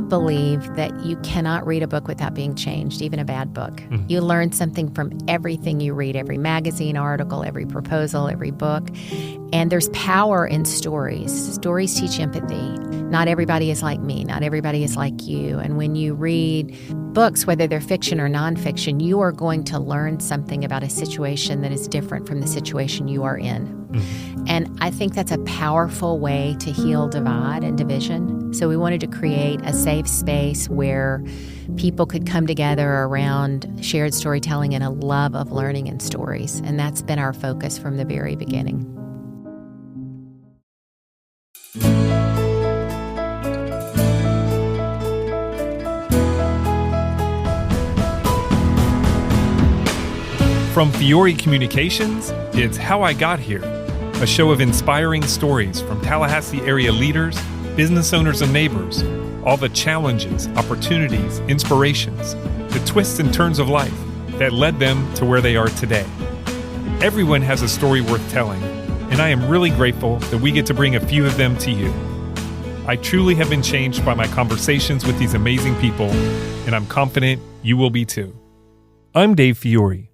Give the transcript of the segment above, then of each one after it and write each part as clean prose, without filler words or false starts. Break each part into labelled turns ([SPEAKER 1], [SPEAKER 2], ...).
[SPEAKER 1] believe that you cannot read a book without being changed, even a bad book.
[SPEAKER 2] Mm-hmm.
[SPEAKER 1] You learn something from everything you read, every magazine article, every proposal, every book. And there's power in stories. Stories teach empathy. Not everybody is like me. Not everybody is like you. And when you read books, whether they're fiction or nonfiction, you are going to learn something about a situation that is different from the situation you are in.
[SPEAKER 2] Mm-hmm.
[SPEAKER 1] And I think that's a powerful way to heal divide and division. So we wanted to create a safe space where people could come together around shared storytelling and a love of learning and stories. And that's been our focus from the very beginning.
[SPEAKER 2] From Fiore Communications, it's How I Got Here, a show of inspiring stories from Tallahassee area leaders, business owners, and neighbors, all the challenges, opportunities, inspirations, the twists and turns of life that led them to where they are today. Everyone has a story worth telling, and I am really grateful that we get to bring a few of them to you. I truly have been changed by my conversations with these amazing people, and I'm confident you will be too. I'm Dave Fiore.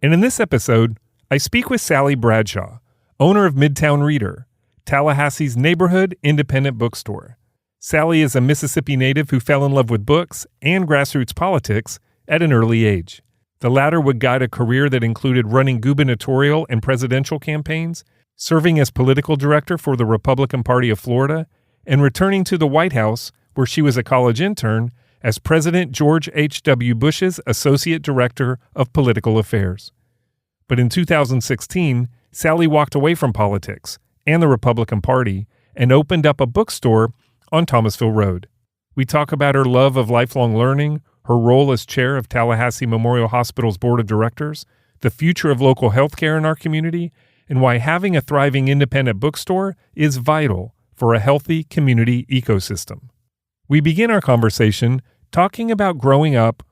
[SPEAKER 2] And in this episode, I speak with Sally Bradshaw, owner of Midtown Reader, Tallahassee's neighborhood independent bookstore. Sally is a Mississippi native who fell in love with books and grassroots politics at an early age. The latter would guide a career that included running gubernatorial and presidential campaigns, serving as political director for the Republican Party of Florida, and returning to the White House, where she was a college intern, as President George H.W. Bush's Associate Director of Political Affairs. But in 2016, Sally walked away from politics and the Republican Party and opened up a bookstore on Thomasville Road. We talk about her love of lifelong learning, her role as chair of Tallahassee Memorial Hospital's Board of Directors, the future of local healthcare in our community, and why having a thriving independent bookstore is vital for a healthy community ecosystem. We begin our conversation talking about growing up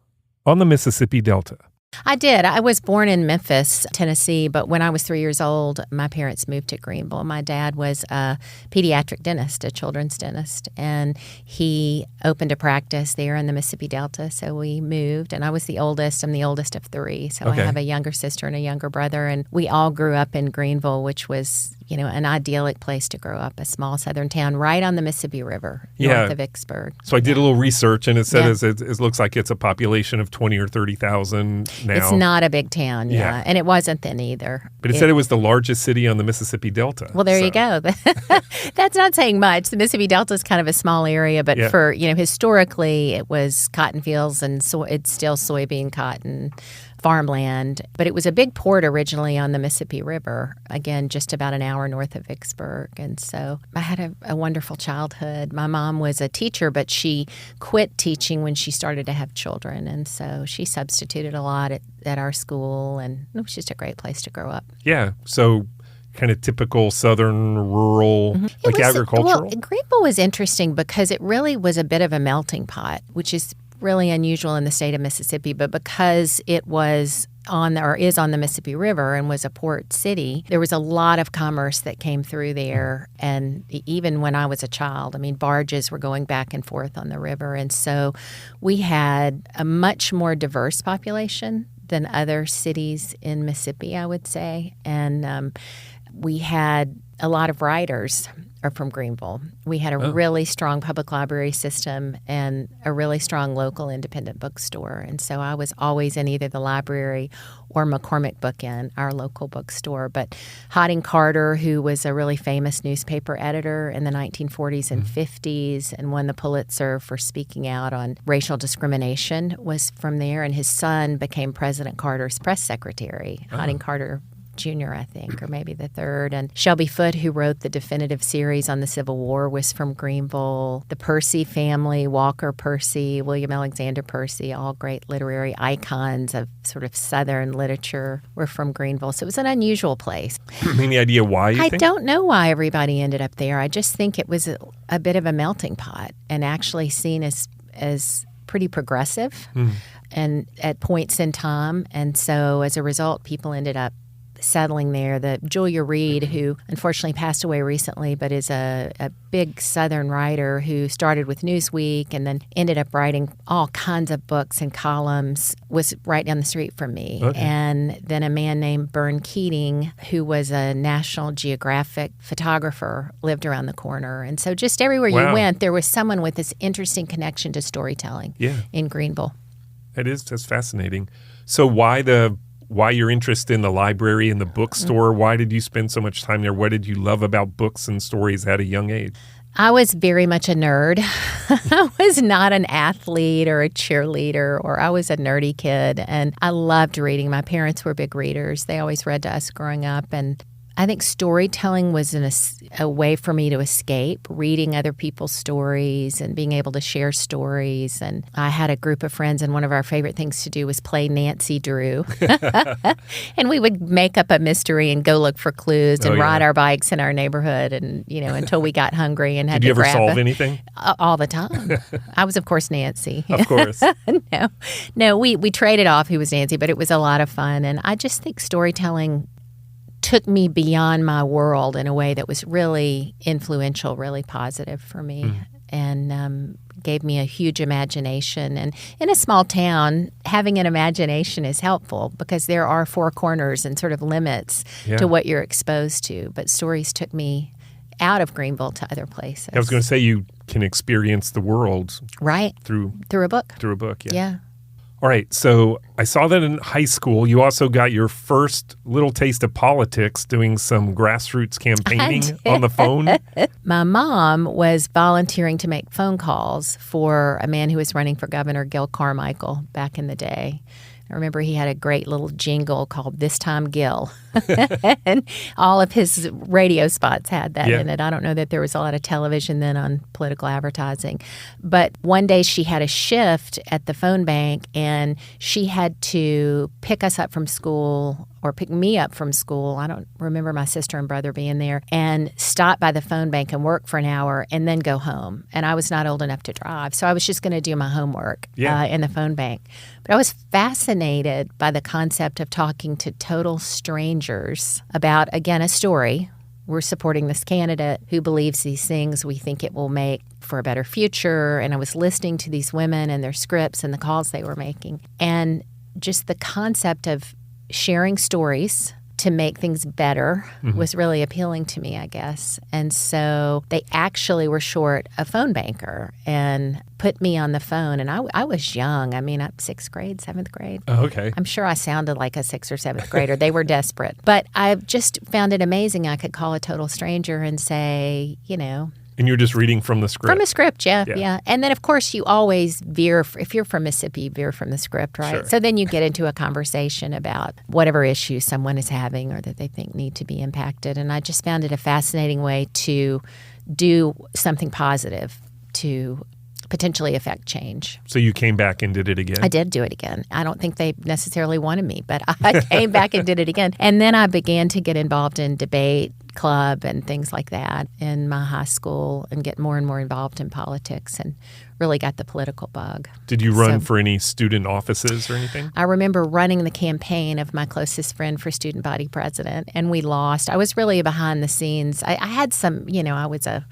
[SPEAKER 2] on the Mississippi Delta.
[SPEAKER 1] I did. I was born in Memphis, Tennessee, but when I was 3 years old, my parents moved to Greenville. My dad was a pediatric dentist, a children's dentist, and he opened a practice there in the Mississippi Delta, so we moved, and I was the oldest. I'm the oldest of three, so
[SPEAKER 2] Okay.
[SPEAKER 1] I have a younger sister and a younger brother, and we all grew up in Greenville, which was, an idyllic place to grow up, a small southern town right on the Mississippi River, north of Vicksburg.
[SPEAKER 2] So I did a little research, and it said it looks like it's a population of 20 or 30,000 now.
[SPEAKER 1] It's not a big town,
[SPEAKER 2] Yeah.
[SPEAKER 1] and it wasn't then either.
[SPEAKER 2] But it said it was the largest city on the Mississippi Delta.
[SPEAKER 1] Well, there you go. That's not saying much. The Mississippi Delta is kind of a small area, but for, historically, it was cotton fields and it's still soybean, cotton, farmland. But it was a big port originally on the Mississippi River, again, just about an hour north of Vicksburg. And so I had a wonderful childhood. My mom was a teacher, but she quit teaching when she started to have children. And so she substituted a lot at our school, and it was just a great place to grow up.
[SPEAKER 2] Yeah. So kind of typical southern rural, agricultural.
[SPEAKER 1] Well, Greenville was interesting because it really was a bit of a melting pot, which is really unusual in the state of Mississippi. But because it was is on the Mississippi River and was a port city, there was a lot of commerce that came through there. And even when I was a child, barges were going back and forth on the river. And so we had a much more diverse population than other cities in Mississippi, I would say. And we had a lot of writers are from Greenville. We had a really strong public library system and a really strong local independent bookstore. And so I was always in either the library or McCormick Book Inn, our local bookstore. But Harding Carter, who was a really famous newspaper editor in the 1940s and 50s and won the Pulitzer for speaking out on racial discrimination, was from there. And his son became President Carter's press secretary. Harding Carter Jr., I think, or maybe the third. And Shelby Foote, who wrote the definitive series on the Civil War, was from Greenville. The Percy family, Walker Percy, William Alexander Percy, all great literary icons of sort of Southern literature, were from Greenville. So it was an unusual place.
[SPEAKER 2] Any idea why you think?
[SPEAKER 1] I don't know why everybody ended up there. I just think it was a bit of a melting pot and actually seen as pretty progressive and at points in time. And so as a result, people ended up settling there. The Julia Reed, who unfortunately passed away recently, but is a big Southern writer who started with Newsweek and then ended up writing all kinds of books and columns, was right down the street from me.
[SPEAKER 2] Okay.
[SPEAKER 1] And then a man named Bern Keating, who was a National Geographic photographer, lived around the corner. And so just everywhere you went, there was someone with this interesting connection to storytelling in Greenville.
[SPEAKER 2] That's fascinating. So why your interest in the library and the bookstore? Why did you spend so much time there? What did you love about books and stories at a young age?
[SPEAKER 1] I was very much a nerd. I was not an athlete or a cheerleader, or I was a nerdy kid, and I loved reading. My parents were big readers. They always read to us growing up, and I think storytelling was a way for me to escape, reading other people's stories and being able to share stories. And I had a group of friends, and one of our favorite things to do was play Nancy Drew. And we would make up a mystery and go look for clues and ride our bikes in our neighborhood, and until we got hungry and had
[SPEAKER 2] Did you
[SPEAKER 1] to
[SPEAKER 2] ever solve anything?
[SPEAKER 1] All the time. I was, of course, Nancy.
[SPEAKER 2] Of course.
[SPEAKER 1] No, we traded off who was Nancy, but it was a lot of fun. And I just think storytelling took me beyond my world in a way that was really influential, really positive for me, and gave me a huge imagination. And in a small town, having an imagination is helpful because there are four corners and sort of limits to what you're exposed to. But stories took me out of Greenville to other places.
[SPEAKER 2] I was going to say you can experience the world through
[SPEAKER 1] a book.
[SPEAKER 2] Through a book,
[SPEAKER 1] Yeah.
[SPEAKER 2] All right, so I saw that in high school. You also got your first little taste of politics doing some grassroots campaigning on the phone.
[SPEAKER 1] My mom was volunteering to make phone calls for a man who was running for governor, Gil Carmichael, back in the day. I remember he had a great little jingle called This Time Gil. And all of his radio spots had that in it. I don't know that there was a lot of television then on political advertising. But one day she had a shift at the phone bank, and she had to pick us up from school or pick me up from school. I don't remember my sister and brother being there, and stop by the phone bank and work for an hour and then go home. And I was not old enough to drive, so I was just going to do my homework in the phone bank. But I was fascinated by the concept of talking to total strangers about, again, a story. We're supporting this candidate who believes these things. We think it will make for a better future. And I was listening to these women and their scripts and the calls they were making. And just the concept of sharing stories to make things better was really appealing to me, I guess. And so they actually were short a phone banker and put me on the phone. And I was young. I mean, sixth grade, seventh grade.
[SPEAKER 2] Oh, okay.
[SPEAKER 1] I'm sure I sounded like a sixth or seventh grader. They were desperate. But I just found it amazing. I could call a total stranger and say,
[SPEAKER 2] And you're just reading from the script?
[SPEAKER 1] From a script, yeah. And then, of course, you always veer, if you're from Mississippi, you veer from the script, right?
[SPEAKER 2] Sure.
[SPEAKER 1] So then you get into a conversation about whatever issues someone is having or that they think need to be impacted. And I just found it a fascinating way to do something positive to potentially affect change.
[SPEAKER 2] So you came back and did it again?
[SPEAKER 1] I did do it again. I don't think they necessarily wanted me, but I came back and did it again. And then I began to get involved in debate club and things like that in my high school and get more and more involved in politics and really got the political bug.
[SPEAKER 2] Did you run for any student offices or anything?
[SPEAKER 1] I remember running the campaign of my closest friend for student body president, and we lost. I was really behind the scenes. I had some, I was a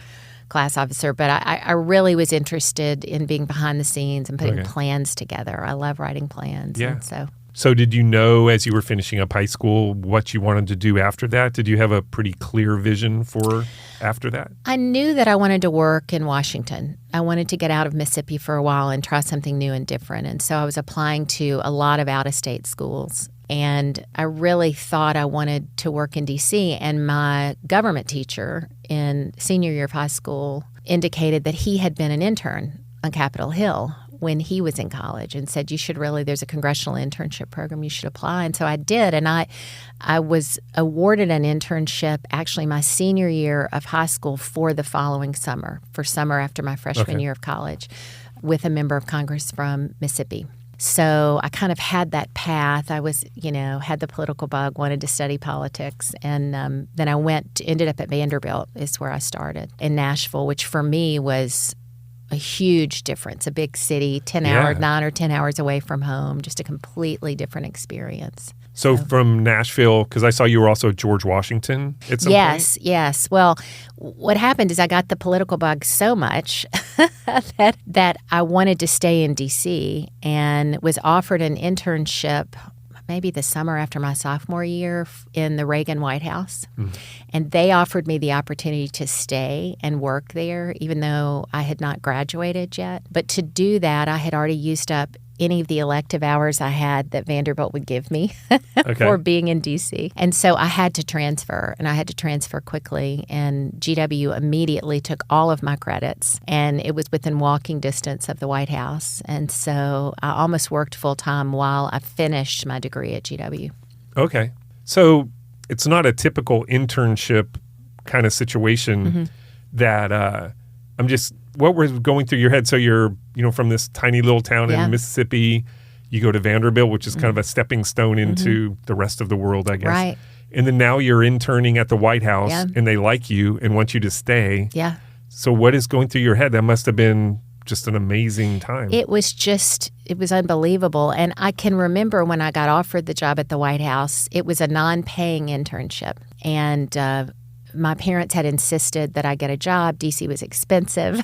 [SPEAKER 1] class officer, but I really was interested in being behind the scenes and putting plans together. I love writing plans.
[SPEAKER 2] Yeah.
[SPEAKER 1] And
[SPEAKER 2] So did you know as you were finishing up high school what you wanted to do after that? Did you have a pretty clear vision for after that?
[SPEAKER 1] I knew that I wanted to work in Washington. I wanted to get out of Mississippi for a while and try something new and different. And so I was applying to a lot of out-of-state schools. And I really thought I wanted to work in D.C. And my government teacher in senior year of high school indicated that he had been an intern on Capitol Hill when he was in college and said, there's a congressional internship program, you should apply. And so I did. And I was awarded an internship actually my senior year of high school for the following summer, after my freshman year of college, with a member of Congress from Mississippi. So I kind of had that path. I was, had the political bug, wanted to study politics. And then I ended up at Vanderbilt is where I started in Nashville, which for me was a huge difference, a big city, 9 or 10 hours away from home, just a completely different experience.
[SPEAKER 2] So from Nashville, because I saw you were also George Washington at some point?
[SPEAKER 1] Yes. Well, what happened is I got the political bug so much that I wanted to stay in D.C. and was offered an internship maybe the summer after my sophomore year in the Reagan White House. And they offered me the opportunity to stay and work there, even though I had not graduated yet. But to do that, I had already used up any of the elective hours I had that Vanderbilt would give me for being in D.C. And so I had to transfer, and I had to transfer quickly. And GW immediately took all of my credits, and it was within walking distance of the White House. And so I almost worked full-time while I finished my degree at GW.
[SPEAKER 2] Okay. So it's not a typical internship kind of situation that what was going through your head? So you're, from this tiny little town in Mississippi, you go to Vanderbilt, which is kind of a stepping stone into the rest of the world, I guess.
[SPEAKER 1] Right.
[SPEAKER 2] And then now you're interning at the White House and they like you and want you to stay.
[SPEAKER 1] Yeah.
[SPEAKER 2] So what is going through your head? That must have been just an amazing time.
[SPEAKER 1] It was unbelievable. And I can remember when I got offered the job at the White House, it was a non-paying internship. And my parents had insisted that I get a job. D.C. was expensive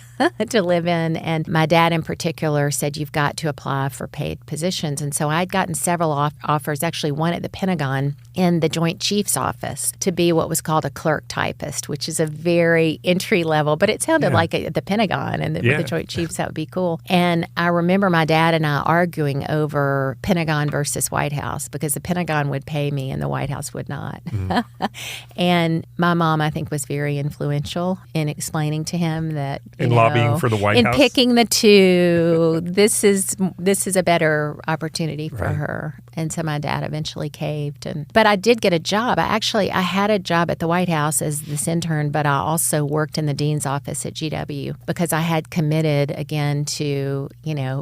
[SPEAKER 1] to live in. And my dad in particular said, you've got to apply for paid positions. And so I'd gotten several offers, actually one at the Pentagon in the Joint Chiefs office to be what was called a clerk typist, which is a very entry level, but it sounded like the Pentagon and with the Joint Chiefs, that would be cool. And I remember my dad and I arguing over Pentagon versus White House because the Pentagon would pay me and the White House would not. And my mom, I think, was very influential in explaining to him that
[SPEAKER 2] lobbying for the White House,
[SPEAKER 1] in picking the two, this is a better opportunity for her. And so my dad eventually caved. But I did get a job. I had a job at the White House as this intern, but I also worked in the dean's office at GW because I had committed again to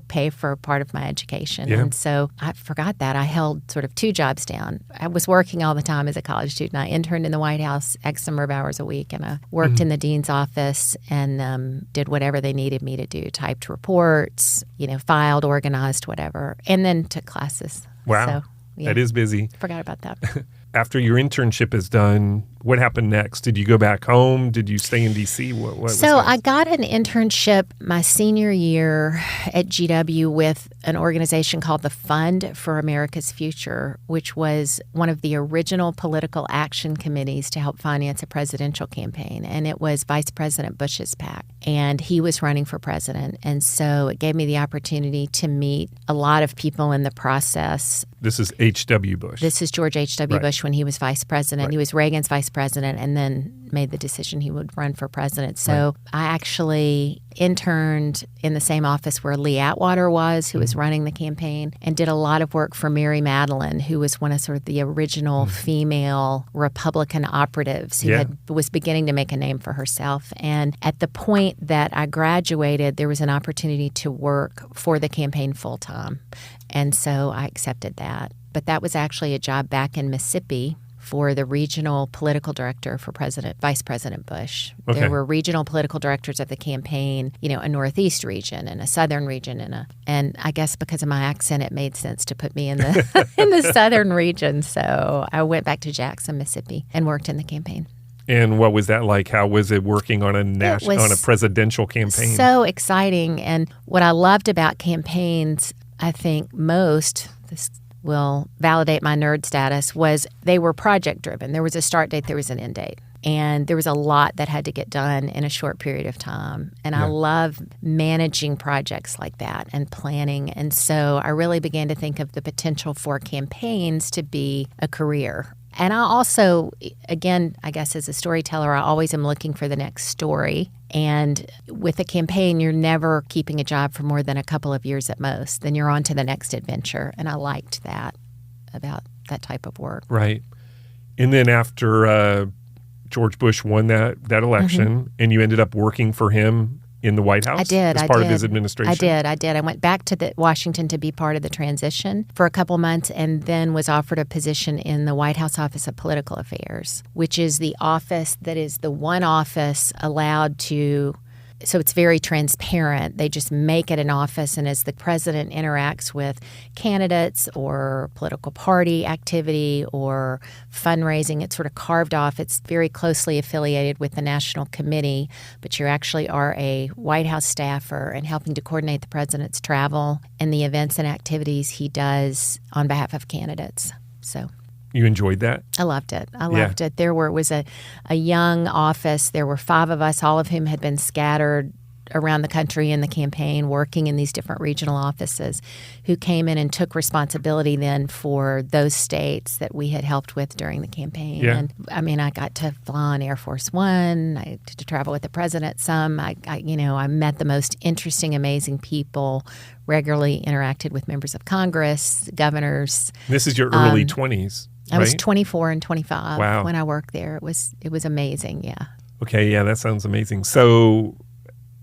[SPEAKER 1] pay for part of my education. And so I forgot that. I held sort of two jobs down. I was working all the time as a college student. I interned in the White House X number of hours a week, and I worked in the dean's office and did whatever they needed me to do, typed reports, filed, organized, whatever, and then took classes.
[SPEAKER 2] Wow. So, that is busy.
[SPEAKER 1] Forgot about that.
[SPEAKER 2] After your internship is done, what happened next? Did you go back home? Did you stay in D.C.?
[SPEAKER 1] So I got an internship my senior year at GW with an organization called the Fund for America's Future, which was one of the original political action committees to help finance a presidential campaign. And it was Vice President Bush's PAC. And he was running for president. And so it gave me the opportunity to meet a lot of people in the process.
[SPEAKER 2] This is H.W. Bush.
[SPEAKER 1] This is George H.W. Bush when he was vice president. He was Reagan's vice president and then made the decision he would run for president. So I actually interned in the same office where Lee Atwater was, who was running the campaign, and did a lot of work for Mary Madeline, who was one of sort of the original female Republican operatives who was beginning to make a name for herself. And at the point that I graduated, there was an opportunity to work for the campaign full time. And so I accepted that. But that was actually a job back in Mississippi for the regional political director for Vice President Bush.
[SPEAKER 2] Okay.
[SPEAKER 1] There were regional political directors of the campaign, a Northeast region and a Southern region and I guess because of my accent, it made sense to put me in the in the Southern region. So I went back to Jackson, Mississippi, and worked in the campaign.
[SPEAKER 2] And what was that like? How was it working on a presidential campaign?
[SPEAKER 1] So exciting. And what I loved about campaigns, I think most, this will validate my nerd status, was they were project driven. There was a start date, there was an end date. And there was a lot that had to get done in a short period of time. And I love managing projects like that and planning. And so I really began to think of the potential for campaigns to be a career. And I also, again, I guess as a storyteller, I always am looking for the next story. And with a campaign, you're never keeping a job for more than a couple of years at most. Then you're on to the next adventure. And I liked that about that type of work.
[SPEAKER 2] Right. And then after George Bush won that election and you ended up working for him in the White House?
[SPEAKER 1] I did.
[SPEAKER 2] As part of his administration?
[SPEAKER 1] I did. I went back to Washington to be part of the transition for a couple months and then was offered a position in the White House Office of Political Affairs, which is the office that is the one office allowed to so it's very transparent. They just make it an office, and as the president interacts with candidates or political party activity or fundraising, it's sort of carved off. It's very closely affiliated with the National Committee, but you actually are a White House staffer and helping to coordinate the president's travel and the events and activities he does on behalf of candidates. So
[SPEAKER 2] you enjoyed that?
[SPEAKER 1] I loved it. I loved it. There was a young office. There were 5 of us, all of whom had been scattered around the country in the campaign, working in these different regional offices, who came in and took responsibility then for those states that we had helped with during the campaign.
[SPEAKER 2] Yeah.
[SPEAKER 1] And I mean, I got to fly on Air Force One. I got to travel with the president some. I met the most interesting, amazing people, regularly interacted with members of Congress, governors.
[SPEAKER 2] This is your early 20s.
[SPEAKER 1] I was 24 and 25
[SPEAKER 2] Wow.
[SPEAKER 1] when I worked there. It was amazing, yeah.
[SPEAKER 2] Okay, yeah, that sounds amazing. So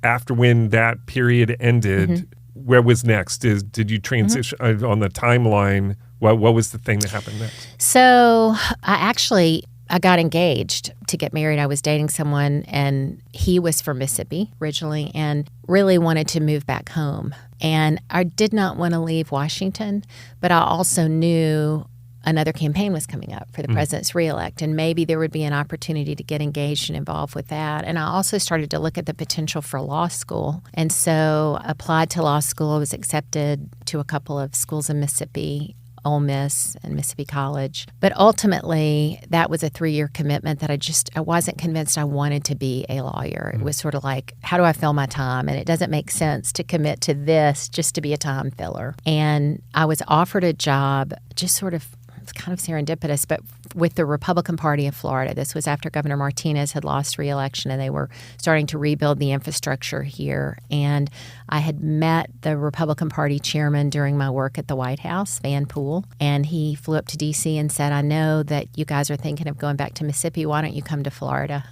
[SPEAKER 2] after when that period ended, where was next? Did you transition on the timeline? What was the thing that happened next?
[SPEAKER 1] So I got engaged to get married. I was dating someone, and he was from Mississippi originally and really wanted to move back home. And I did not want to leave Washington, but I also knew another campaign was coming up for the president's reelect, and maybe there would be an opportunity to get engaged and involved with that. And I also started to look at the potential for law school. And so applied to law school. I was accepted to a couple of schools in Mississippi, Ole Miss and Mississippi College. But ultimately, that was a 3-year commitment that I wasn't convinced I wanted to be a lawyer. It was sort of like, how do I fill my time? And it doesn't make sense to commit to this just to be a time filler. And I was offered a job just sort of, it's kind of serendipitous, but with the Republican Party of Florida. This was after Governor Martinez had lost re-election, and they were starting to rebuild the infrastructure here. And I had met the Republican Party chairman during my work at the White House, Van Poole, and he flew up to D.C. and said, I know that you guys are thinking of going back to Mississippi. Why don't you come to Florida?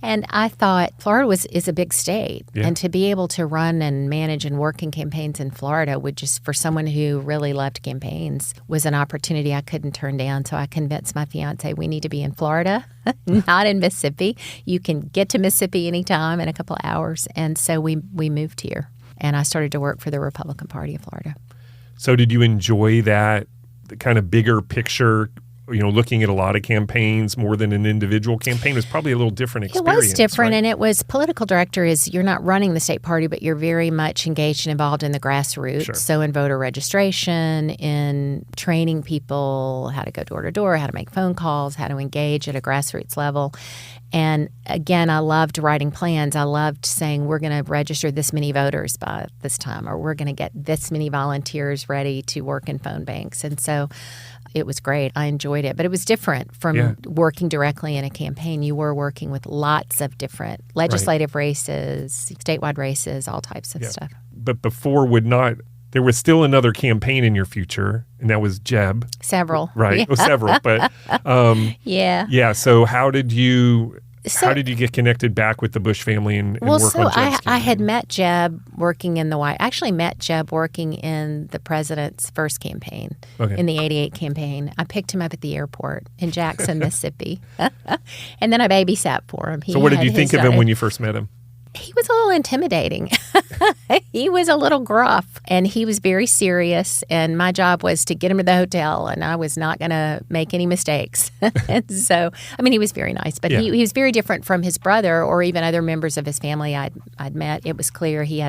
[SPEAKER 1] And I thought Florida is a big state, and to be able to run and manage and work in campaigns in Florida would just, for someone who really loved campaigns, was an opportunity I couldn't turn down. So I convinced my fiance, we need to be in Florida, not in Mississippi. You can get to Mississippi anytime in a couple of hours. And so we moved here, and I started to work for the Republican Party of Florida.
[SPEAKER 2] So did you enjoy that kind of bigger picture, looking at a lot of campaigns more than an individual campaign? It was probably a little different experience.
[SPEAKER 1] It was different,
[SPEAKER 2] right?
[SPEAKER 1] and it was political director you're not running the state party, but you're very much engaged and involved in the grassroots.
[SPEAKER 2] Sure.
[SPEAKER 1] So in voter registration, in training people how to go door to door, how to make phone calls, how to engage at a grassroots level. And again, I loved writing plans. I loved saying, we're going to register this many voters by this time, or we're going to get this many volunteers ready to work in phone banks. And so it was great. I enjoyed it. But it was different from working directly in a campaign. You were working with lots of different legislative races, statewide races, all types of stuff.
[SPEAKER 2] But before there was still another campaign in your future, and that was Jeb.
[SPEAKER 1] Several.
[SPEAKER 2] Right.
[SPEAKER 1] Yeah.
[SPEAKER 2] Well, several. But
[SPEAKER 1] yeah.
[SPEAKER 2] Yeah. So how did you get connected back with the Bush family and work on Jeb's campaign?
[SPEAKER 1] I had met Jeb working in the White. I actually met Jeb working in the president's first campaign, in the 88 campaign. I picked him up at the airport in Jackson, Mississippi. And then I babysat for him.
[SPEAKER 2] So what did you think of him when you first met him?
[SPEAKER 1] He was a little intimidating. He was a little gruff, and he was very serious, and my job was to get him to the hotel, and I was not going to make any mistakes. And so, I mean, he was very nice, but he was very different from his brother or even other members of his family I'd met. It was clear he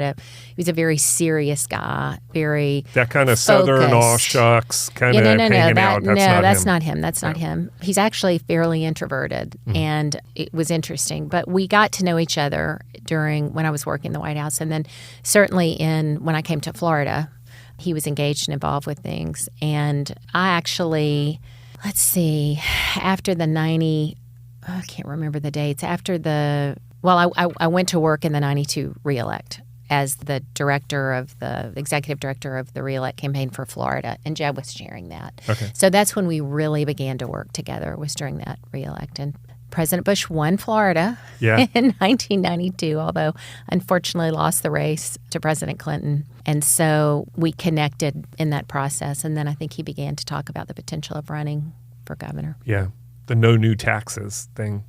[SPEAKER 1] was a very serious guy, very
[SPEAKER 2] that kind of
[SPEAKER 1] focused.
[SPEAKER 2] Southern aw shucks kind of hanging out.
[SPEAKER 1] That's not him. That's not him. He's actually fairly introverted, and it was interesting. But we got to know each other when I was working in the White House, and then certainly when I came to Florida, he was engaged and involved with things. And I actually, after the 90, I can't remember the dates. I went to work in the 92 reelect as the executive director of the reelect campaign for Florida, and Jeb was chairing that.
[SPEAKER 2] Okay.
[SPEAKER 1] So that's when we really began to work together, was during that reelect. And President Bush won Florida in 1992, although unfortunately lost the race to President Clinton. And so we connected in that process. And then I think he began to talk about the potential of running for governor.
[SPEAKER 2] Yeah, the no new taxes thing.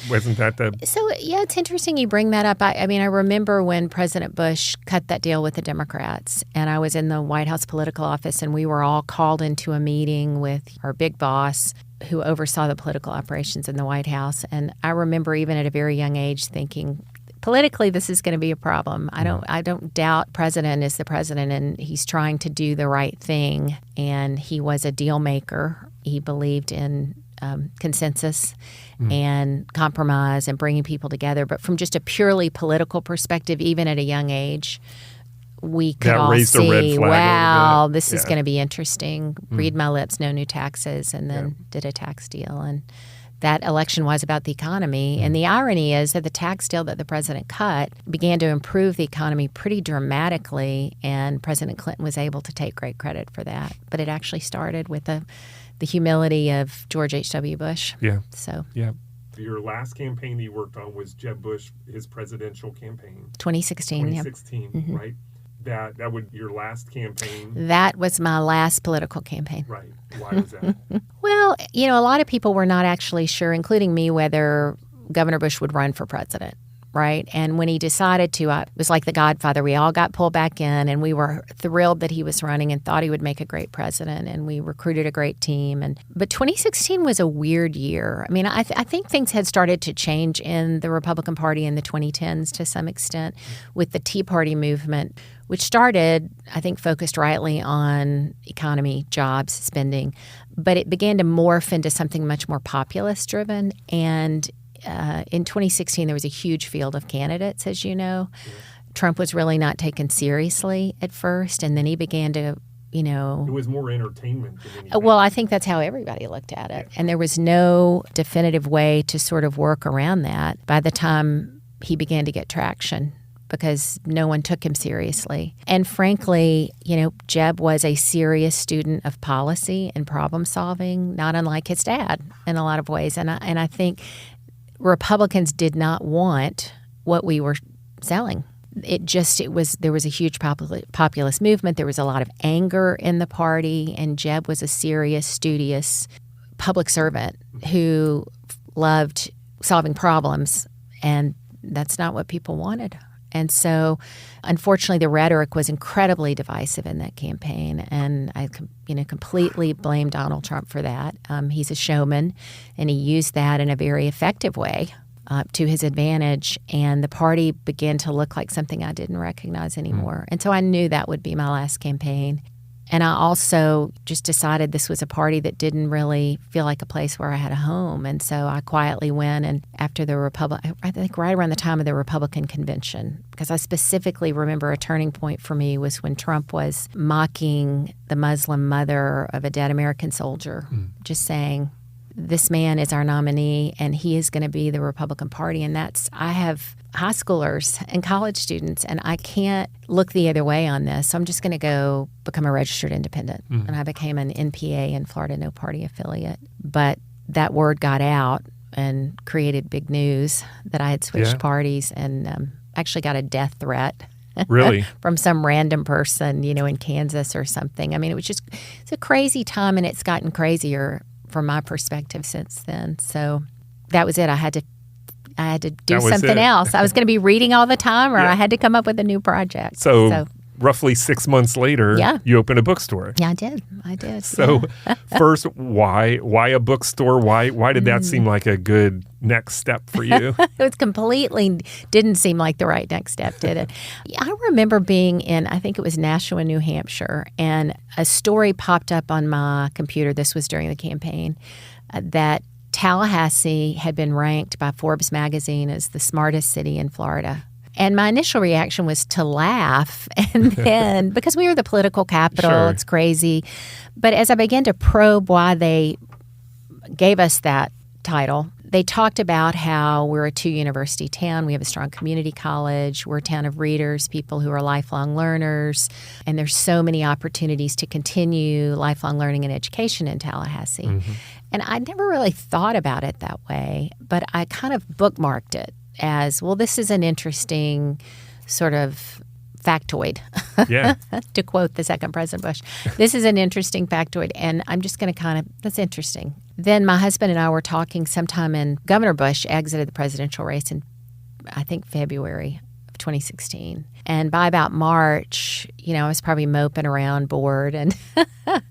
[SPEAKER 2] Wasn't that the...
[SPEAKER 1] So, yeah, it's interesting you bring that up. I mean, I remember when President Bush cut that deal with the Democrats, and I was in the White House political office, and we were all called into a meeting with our big boss who oversaw the political operations in the White House. And I remember even at a very young age thinking, politically, this is going to be a problem. I don't doubt President is the president, and he's trying to do the right thing. And he was a deal maker. He believed in consensus and compromise and bringing people together. But from just a purely political perspective, even at a young age, we could all see, wow, this is going to be interesting. Read my lips, no new taxes, and then did a tax deal. And that election was about the economy. And the irony is that the tax deal that the president cut began to improve the economy pretty dramatically, and President Clinton was able to take great credit for that. But it actually started with the humility of George H.W. Bush.
[SPEAKER 2] Yeah.
[SPEAKER 1] So.
[SPEAKER 2] Yeah. Your last campaign that you worked on was Jeb Bush, his presidential campaign.
[SPEAKER 1] 2016,
[SPEAKER 2] 2016, right? That would your last campaign?
[SPEAKER 1] That was my last political campaign.
[SPEAKER 2] Right. Why was that?
[SPEAKER 1] Well, you know, a lot of people were not actually sure, including me, whether Governor Bush would run for president, right? And when he decided to, it was like The Godfather. We all got pulled back in, and we were thrilled that he was running and thought he would make a great president, and we recruited a great team. But 2016 was a weird year. I mean, I think things had started to change in the Republican Party in the 2010s to some extent with the Tea Party movement, which started, I think, focused rightly on economy, jobs, spending. But it began to morph into something much more populist-driven. And in 2016, there was a huge field of candidates, as you know. Yeah. Trump was really not taken seriously at first, and then he began to, you know...
[SPEAKER 2] It was more entertainment than anything.
[SPEAKER 1] Well, I think that's how everybody looked at it. And there was no definitive way to sort of work around that by the time he began to get traction, because no one took him seriously. And frankly, you know, Jeb was a serious student of policy and problem solving, not unlike his dad in a lot of ways. And I think Republicans did not want what we were selling. There was a huge populist movement. There was a lot of anger in the party, and Jeb was a serious, studious public servant who loved solving problems, and that's not what people wanted. And so, unfortunately, the rhetoric was incredibly divisive in that campaign, and I, completely blame Donald Trump for that. He's a showman, and he used that in a very effective way to his advantage, and the party began to look like something I didn't recognize anymore. And so I knew that would be my last campaign. And I also just decided this was a party that didn't really feel like a place where I had a home. And so I quietly went, and after I think right around the time of the Republican convention, because I specifically remember a turning point for me was when Trump was mocking the Muslim mother of a dead American soldier, just saying, this man is our nominee, and he is going to be the Republican Party. And I have high schoolers and college students, and I can't look the other way on this. So I'm just going to go become a registered independent. And I became an NPA in Florida, no party affiliate. But that word got out and created big news that I had switched parties, and actually got a death threat.
[SPEAKER 2] Really?
[SPEAKER 1] From some random person, in Kansas or something. I mean, it's a crazy time, and it's gotten crazier from my perspective since then. So that was it. I had to do something else. I was going to be reading all the time, or I had to come up with a new project.
[SPEAKER 2] So roughly 6 months later, you opened a bookstore.
[SPEAKER 1] Yeah, I did.
[SPEAKER 2] So first, why a bookstore? Why did that seem like a good next step for you?
[SPEAKER 1] It didn't seem like the right next step, did it? I remember being in, I think it was Nashua, New Hampshire, and a story popped up on my computer. This was during the campaign, that Tallahassee had been ranked by Forbes magazine as the smartest city in Florida. And my initial reaction was to laugh, and then, because we were the political capital, it's crazy. But as I began to probe why they gave us that title, they talked about how we're a 2-university town. We have a strong community college. We're a town of readers, people who are lifelong learners. And there's so many opportunities to continue lifelong learning and education in Tallahassee. Mm-hmm. And I never really thought about it that way, but I kind of bookmarked it as, well, this is an interesting sort of factoid, to quote the second President Bush. This is an interesting factoid, and I'm just going to that's interesting. then my husband and I were talking sometime in Governor Bush exited the presidential race in, I think, February of 2016. And by about March, I was probably moping around bored. And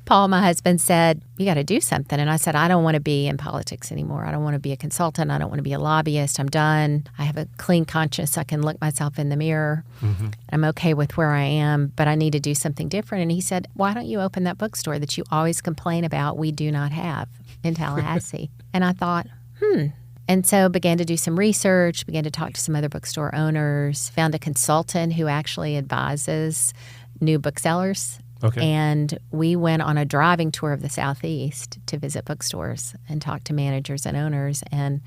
[SPEAKER 1] Paul, my husband, said, you got to do something. And I said, I don't want to be in politics anymore. I don't want to be a consultant. I don't want to be a lobbyist. I'm done. I have a clean conscience. I can look myself in the mirror. Mm-hmm. I'm okay with where I am, but I need to do something different. And he said, why don't you open that bookstore that you always complain about we do not have in Tallahassee? And I thought, And so began to do some research, began to talk to some other bookstore owners, found a consultant who actually advises new booksellers.
[SPEAKER 2] Okay.
[SPEAKER 1] And we went on a driving tour of the Southeast to visit bookstores and talk to managers and owners. And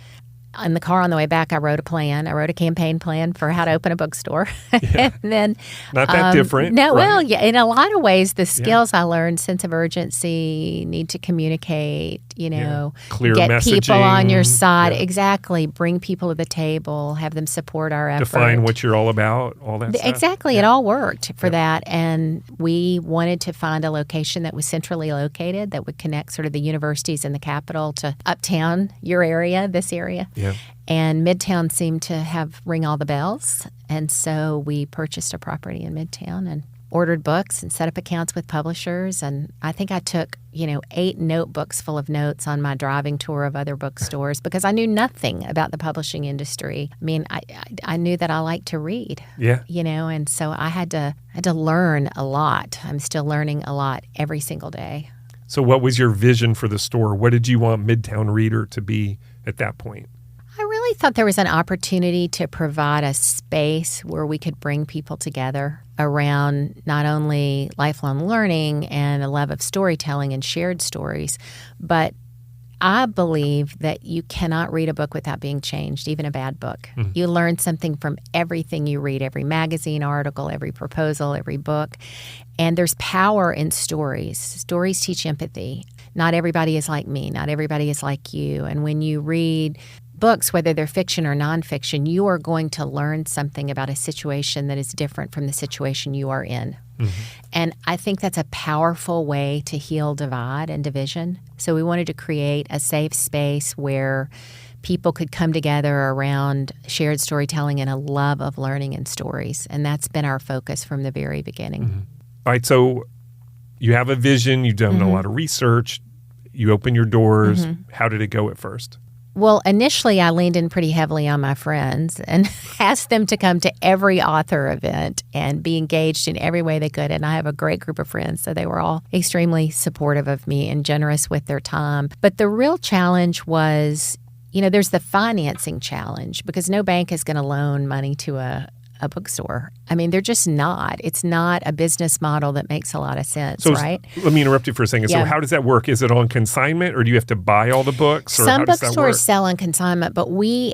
[SPEAKER 1] in the car on the way back, I wrote a plan. I wrote a campaign plan for how to open a bookstore.
[SPEAKER 2] Yeah.
[SPEAKER 1] And then,
[SPEAKER 2] not that different.
[SPEAKER 1] No,
[SPEAKER 2] right?
[SPEAKER 1] Well, yeah, in a lot of ways, the skills I learned, sense of urgency, need to communicate,
[SPEAKER 2] clear
[SPEAKER 1] get
[SPEAKER 2] messaging.
[SPEAKER 1] people on your side.
[SPEAKER 2] Yeah.
[SPEAKER 1] Exactly. Bring people to the table, have them support our effort.
[SPEAKER 2] Define what you're all about, all that stuff.
[SPEAKER 1] Exactly.
[SPEAKER 2] Yeah.
[SPEAKER 1] It all worked for that. And we wanted to find a location that was centrally located that would connect sort of the universities and the capital to uptown, your area, this area.
[SPEAKER 2] Yeah.
[SPEAKER 1] And Midtown seemed to ring all the bells. And so we purchased a property in Midtown and ordered books and set up accounts with publishers. And I think I took, 8 notebooks full of notes on my driving tour of other bookstores because I knew nothing about the publishing industry. I mean, I knew that I liked to read.
[SPEAKER 2] Yeah.
[SPEAKER 1] And so I had to learn a lot. I'm still learning a lot every single day.
[SPEAKER 2] So what was your vision for the store? What did you want Midtown Reader to be at that point?
[SPEAKER 1] I really thought there was an opportunity to provide a space where we could bring people together around not only lifelong learning and a love of storytelling and shared stories, but I believe that you cannot read a book without being changed, even a bad book. Mm-hmm. You learn something from everything you read, every magazine article, every proposal, every book. And there's power in stories. Stories teach empathy. Not everybody is like me. Not everybody is like you. And when you read books, whether they're fiction or nonfiction, you are going to learn something about a situation that is different from the situation you are in. Mm-hmm. And I think that's a powerful way to heal divide and division. So we wanted to create a safe space where people could come together around shared storytelling and a love of learning and stories. And that's been our focus from the very beginning.
[SPEAKER 2] Mm-hmm. All right, so you have a vision, you've done a lot of research, you open your doors. How did it go at first?
[SPEAKER 1] Well, initially, I leaned in pretty heavily on my friends and asked them to come to every author event and be engaged in every way they could. And I have a great group of friends, so they were all extremely supportive of me and generous with their time. But the real challenge was, there's the financing challenge because no bank is going to loan money to a bookstore. I mean, they're just not. It's not a business model that makes a lot of sense, right?
[SPEAKER 2] Let me interrupt you for a second.
[SPEAKER 1] Yeah.
[SPEAKER 2] So how does that work? Is it on consignment or do you have to buy all the books? Or
[SPEAKER 1] Some bookstores sell on consignment, but we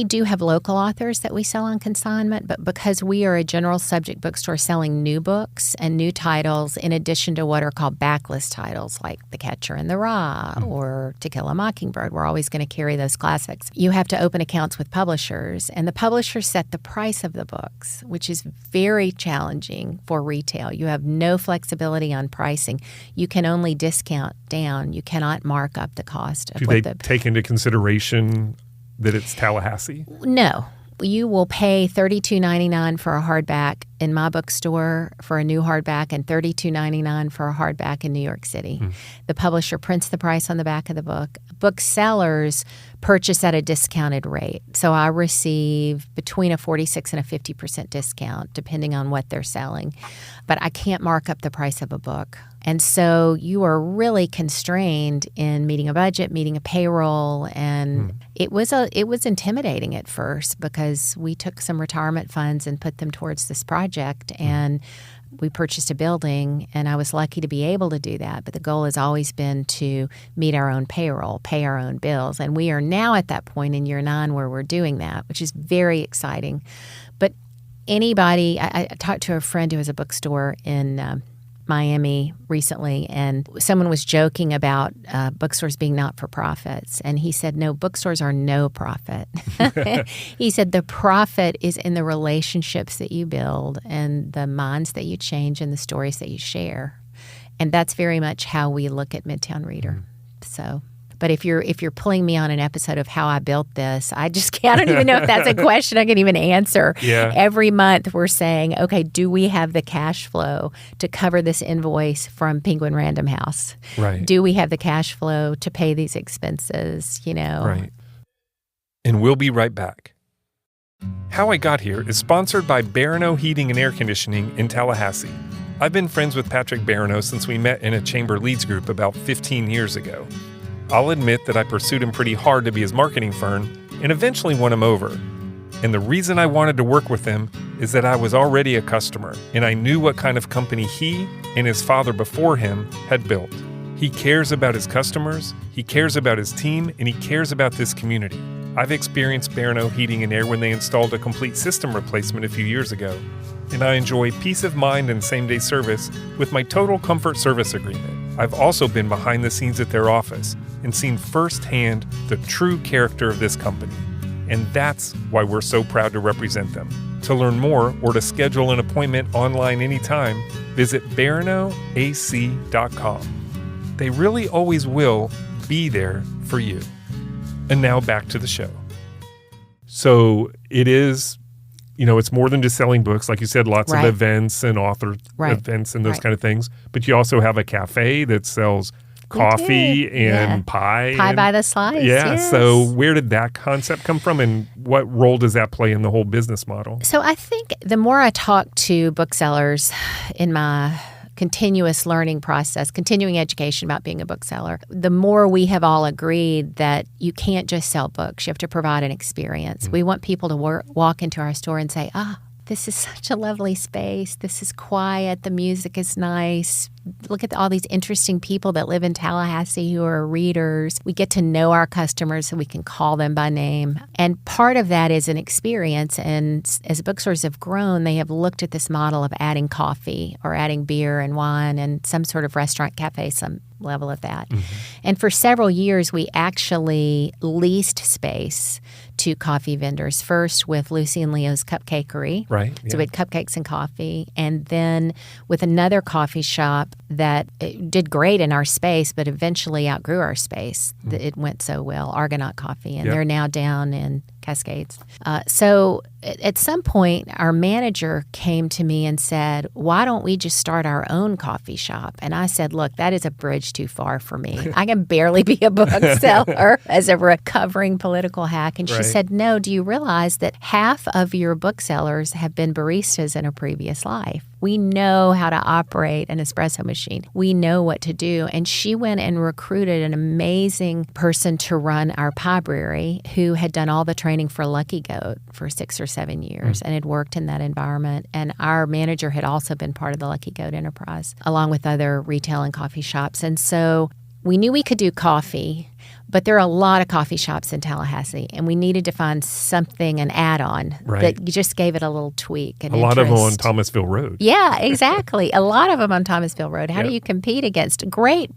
[SPEAKER 1] do have local authors that we sell on consignment, but because we are a general subject bookstore selling new books and new titles in addition to what are called backlist titles like The Catcher in the Rye or To Kill a Mockingbird, we're always going to carry those classics. You have to open accounts with publishers, and the publishers set the price of the book, which is very challenging for retail. You have no flexibility on pricing. You can only discount down. You cannot mark up the cost.
[SPEAKER 2] Do they take into consideration that it's Tallahassee?
[SPEAKER 1] No. You will pay $32.99 for a hardback in my bookstore for a new hardback and $32.99 for a hardback in New York City. The publisher prints the price on the back of the book. Booksellers purchase at a discounted rate. So I receive between a 46 and a 50% discount depending on what they're selling. But I can't mark up the price of a book. And so you are really constrained in meeting a budget, meeting a payroll, and it was intimidating at first because we took some retirement funds and put them towards this project, and we purchased a building, and I was lucky to be able to do that. But the goal has always been to meet our own payroll, pay our own bills, and we are now at that point in year 9 where we're doing that, which is very exciting. But anybody, I talked to a friend who has a bookstore in Miami recently, and someone was joking about bookstores being not-for-profits, and he said, no, bookstores are no profit. He said the profit is in the relationships that you build and the minds that you change and the stories that you share, and that's very much how we look at Midtown Reader. So, But if you're pulling me on an episode of how I built this, I don't even know if that's a question I can even answer.
[SPEAKER 2] Yeah.
[SPEAKER 1] Every month we're saying, okay, do we have the cash flow to cover this invoice from Penguin Random House?
[SPEAKER 2] Right.
[SPEAKER 1] Do we have the cash flow to pay these expenses,
[SPEAKER 2] Right. And we'll be right back. How I Got Here is sponsored by Barano Heating and Air Conditioning in Tallahassee. I've been friends with Patrick Barano since we met in a chamber leads group about 15 years ago. I'll admit that I pursued him pretty hard to be his marketing firm and eventually won him over. And the reason I wanted to work with him is that I was already a customer and I knew what kind of company he and his father before him had built. He cares about his customers, he cares about his team, and he cares about this community. I've experienced Barano Heating and Air when they installed a complete system replacement a few years ago, and I enjoy peace of mind and same-day service with my Total Comfort Service Agreement. I've also been behind the scenes at their office and seen firsthand the true character of this company, and that's why we're so proud to represent them. To learn more or to schedule an appointment online anytime, visit baranoac.com. They really always will be there for you. And now back to the show. So it is, it's more than just selling books. Like you said, lots of events and author events and those kind of things. But you also have a cafe that sells coffee and pie.
[SPEAKER 1] Pie by the slice.
[SPEAKER 2] Yeah.
[SPEAKER 1] Yes.
[SPEAKER 2] So where did that concept come from and what role does that play in the whole business model?
[SPEAKER 1] So I think the more I talk to booksellers in my continuous learning process, continuing education about being a bookseller, the more we have all agreed that you can't just sell books. You have to provide an experience. We want people to walk into our store and say, this is such a lovely space. This is quiet. The music is nice. Look at all these interesting people that live in Tallahassee who are readers. We get to know our customers so we can call them by name. And part of that is an experience. And as bookstores have grown, they have looked at this model of adding coffee or adding beer and wine and some sort of restaurant cafe, some level of that. Mm-hmm. And for several years, we actually leased space to coffee vendors, first with Lucy and Leo's Cupcakery.
[SPEAKER 2] Right.
[SPEAKER 1] So we had cupcakes and coffee. And then with another coffee shop that did great in our space, but eventually outgrew our space. It went so well, Argonaut Coffee, and they're now down in Cascades. So at some point, our manager came to me and said, why don't we just start our own coffee shop? And I said, look, that is a bridge too far for me. I can barely be a bookseller as a recovering political hack. And she said, no, do you realize that half of your booksellers have been baristas in a previous life? We know how to operate an espresso machine. We know what to do. And she went and recruited an amazing person to run our pie brewery who had done all the training for Lucky Goat for 6 or 7 years and had worked in that environment. And our manager had also been part of the Lucky Goat enterprise, along with other retail and coffee shops. And so we knew we could do coffee, but there are a lot of coffee shops in Tallahassee, and we needed to find something, an add-on that just gave it a little tweak. A
[SPEAKER 2] lot of them on Thomasville Road.
[SPEAKER 1] Yeah, exactly. A lot of them on Thomasville Road. How do you compete against great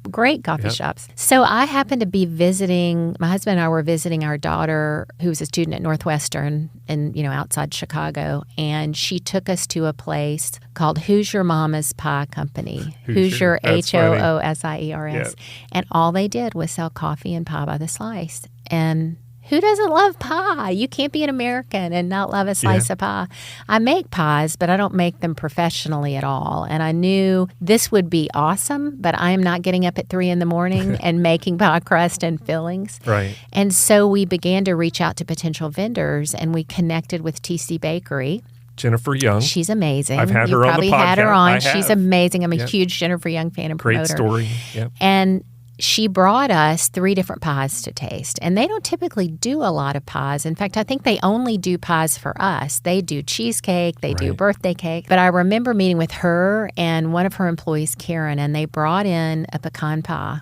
[SPEAKER 1] coffee shops? So I happened to be visiting, my husband and I were visiting our daughter, who was a student at Northwestern and, outside Chicago, and she took us to a place called Hoosier Mama's Pie Company. Hoosier, Hoosiers. Yep. And all they did was sell coffee and pie by the slice. And who doesn't love pie? You can't be an American and not love a slice of pie. I make pies, but I don't make them professionally at all. And I knew this would be awesome, but I am not getting up at 3 a.m. and making pie crust and fillings.
[SPEAKER 2] Right.
[SPEAKER 1] And so we began to reach out to potential vendors, and we connected with TC Bakery.
[SPEAKER 2] Jennifer Young.
[SPEAKER 1] She's amazing.
[SPEAKER 2] I've had her on the podcast.
[SPEAKER 1] You probably had her on. She's amazing. I'm a huge Jennifer Young fan and promoter.
[SPEAKER 2] Great story. Yep.
[SPEAKER 1] And she brought us 3 different pies to taste. And they don't typically do a lot of pies. In fact, I think they only do pies for us. They do cheesecake. They do birthday cake. But I remember meeting with her and one of her employees, Karen, and they brought in a pecan pie,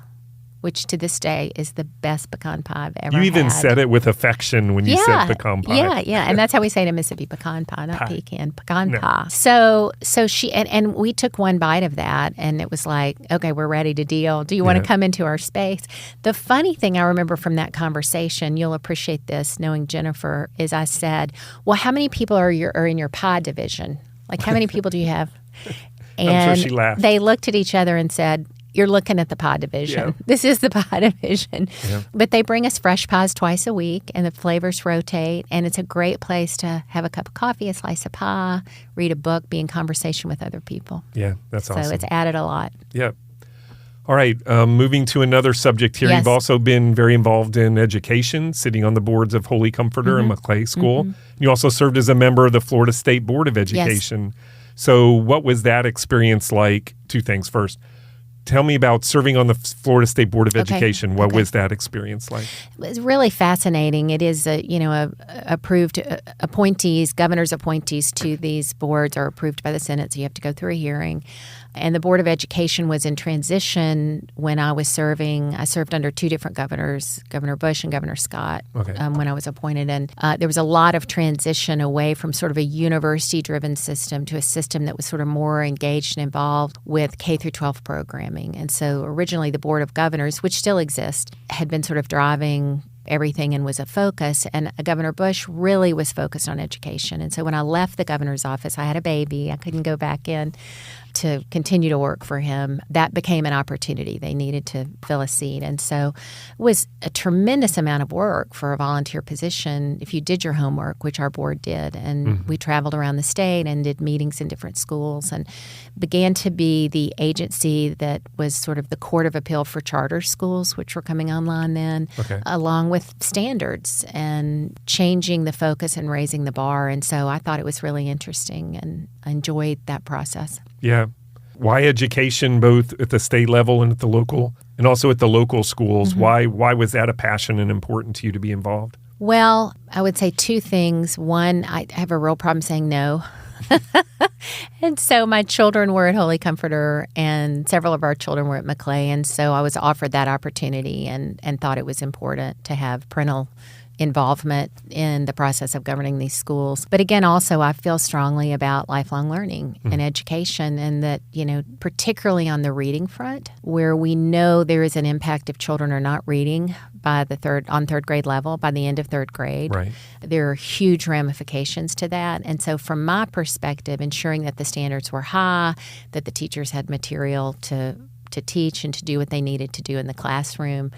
[SPEAKER 1] which to this day is the best pecan pie I've ever had.
[SPEAKER 2] You even said it with affection when you said pecan pie.
[SPEAKER 1] Yeah. And that's how we say it in Mississippi, pecan pie, not pecan pie. So she, and we took one bite of that, and it was like, okay, we're ready to deal. Do you want to come into our space? The funny thing I remember from that conversation, you'll appreciate this, knowing Jennifer, is I said, well, how many people are in your pie division? Like, how many people do you have? And
[SPEAKER 2] I'm sure she laughed.
[SPEAKER 1] They looked at each other and said, you're looking at the pie division.
[SPEAKER 2] Yeah.
[SPEAKER 1] This is the pie division.
[SPEAKER 2] Yeah.
[SPEAKER 1] But they bring us fresh pies twice a week, and the flavors rotate, and it's a great place to have a cup of coffee, a slice of pie, read a book, be in conversation with other people.
[SPEAKER 2] Yeah, that's awesome.
[SPEAKER 1] So it's added a lot.
[SPEAKER 2] Yeah. All right, moving to another subject here.
[SPEAKER 1] Yes.
[SPEAKER 2] You've also been very involved in education, sitting on the boards of Holy Comforter and Maclay School. You also served as a member of the Florida State Board of Education. So what was that experience like? Two things. First, tell me about serving on the Florida State Board of Education. What was that experience like?
[SPEAKER 1] It was really fascinating. It is, approved appointees, governor's appointees to these boards are approved by the Senate, so you have to go through a hearing. And the Board of Education was in transition when I was serving. I served under two different governors, Governor Bush and Governor Scott, when I was appointed. And there was a lot of transition away from sort of a university-driven system to a system that was sort of more engaged and involved with K through 12 programming. And so originally the Board of Governors, which still exists, had been sort of driving everything and was a focus. And Governor Bush really was focused on education. And so when I left the governor's office, I had a baby. I couldn't go back in to continue to work for him. That became an opportunity. They needed to fill a seat. And so it was a tremendous amount of work for a volunteer position if you did your homework, which our board did. And we traveled around the state and did meetings in different schools and began to be the agency that was sort of the court of appeal for charter schools, which were coming online then, along with standards and changing the focus and raising the bar. And so I thought it was really interesting and I enjoyed that process.
[SPEAKER 2] Yeah. Why education both at the state level and at the local and also at the local schools? Why was that a passion and important to you to be involved?
[SPEAKER 1] Well, I would say two things. One, I have a real problem saying no. And so my children were at Holy Comforter and several of our children were at Maclay. And so I was offered that opportunity and thought it was important to have parental involvement in the process of governing these schools. But again, also, I feel strongly about lifelong learning and education, and that, particularly on the reading front, where we know there is an impact if children are not reading by on third grade level, by the end of third grade.
[SPEAKER 2] Right.
[SPEAKER 1] There are huge ramifications to that. And so from my perspective, ensuring that the standards were high, that the teachers had material to teach and to do what they needed to do in the classroom,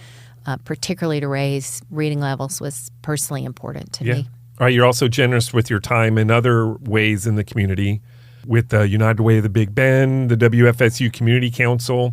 [SPEAKER 1] particularly to raise reading levels, was personally important to me.
[SPEAKER 2] All right, you're also generous with your time in other ways in the community with the United Way of the Big Bend, the WFSU Community Council,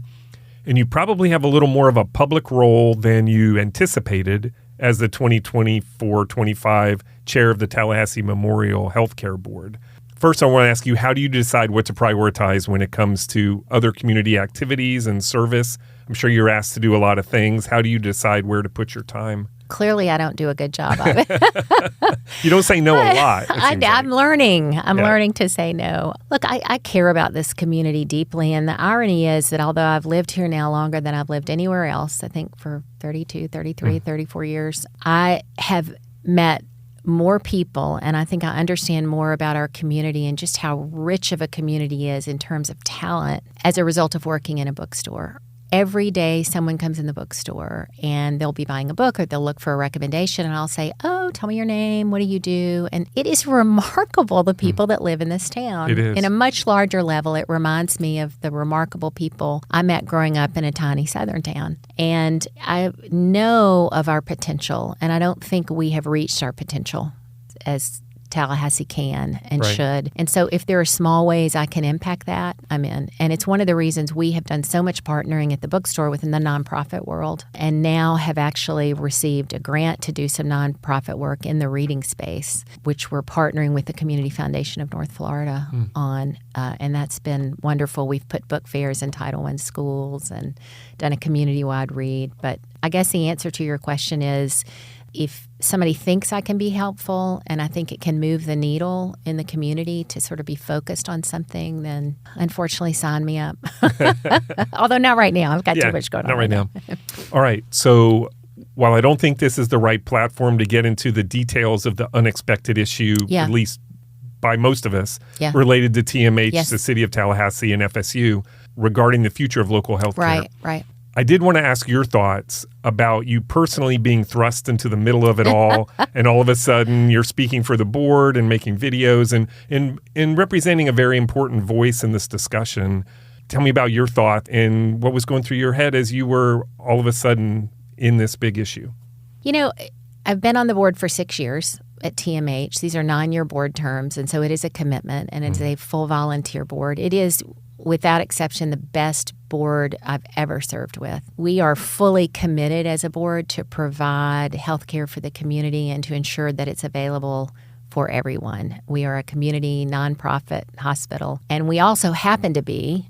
[SPEAKER 2] and you probably have a little more of a public role than you anticipated as the 2024-25 chair of the Tallahassee Memorial Healthcare Board. First, I want to ask you, how do you decide what to prioritize when it comes to other community activities and service? I'm sure you're asked to do a lot of things. How do you decide where to put your time?
[SPEAKER 1] Clearly, I don't do a good job of it.
[SPEAKER 2] You don't say no a lot.
[SPEAKER 1] I'm learning. I'm learning to say no. Look, I care about this community deeply. And the irony is that although I've lived here now longer than I've lived anywhere else, I think for 32, 33, 34 years, I have met more people, and I think I understand more about our community and just how rich of a community is in terms of talent as a result of working in a bookstore. Every day someone comes in the bookstore and they'll be buying a book or they'll look for a recommendation and I'll say, oh, tell me your name. What do you do? And it is remarkable, the people that live in this town.
[SPEAKER 2] It is.
[SPEAKER 1] In a much larger level, it reminds me of the remarkable people I met growing up in a tiny southern town. And I know of our potential, and I don't think we have reached our potential as Tallahassee can and should. And so if there are small ways I can impact that, I'm in. And it's one of the reasons we have done so much partnering at the bookstore within the nonprofit world, and now have actually received a grant to do some nonprofit work in the reading space, which we're partnering with the Community Foundation of North Florida on. And that's been wonderful. We've put book fairs in Title I schools and done a community-wide read. But I guess the answer to your question is, if somebody thinks I can be helpful and I think it can move the needle in the community to sort of be focused on something, then unfortunately sign me up. Although not right now. I've got too much going on.
[SPEAKER 2] Not right now. All right. So while I don't think this is the right platform to get into the details of the unexpected issue, at least by most of us, related to TMH, the city of Tallahassee, and FSU, regarding the future of local health care.
[SPEAKER 1] Right.
[SPEAKER 2] I did want to ask your thoughts about you personally being thrust into the middle of it all, and all of a sudden you're speaking for the board and making videos and representing a very important voice in this discussion. Tell me about your thought and what was going through your head as you were all of a sudden in this big issue.
[SPEAKER 1] You know, I've been on the board for 6 years at TMH. These are 9-year board terms, and so it is a commitment, and it's a full volunteer board. It is, without exception, the best board I've ever served with. We are fully committed as a board to provide health care for the community and to ensure that it's available for everyone. We are a community nonprofit hospital, and we also happen to be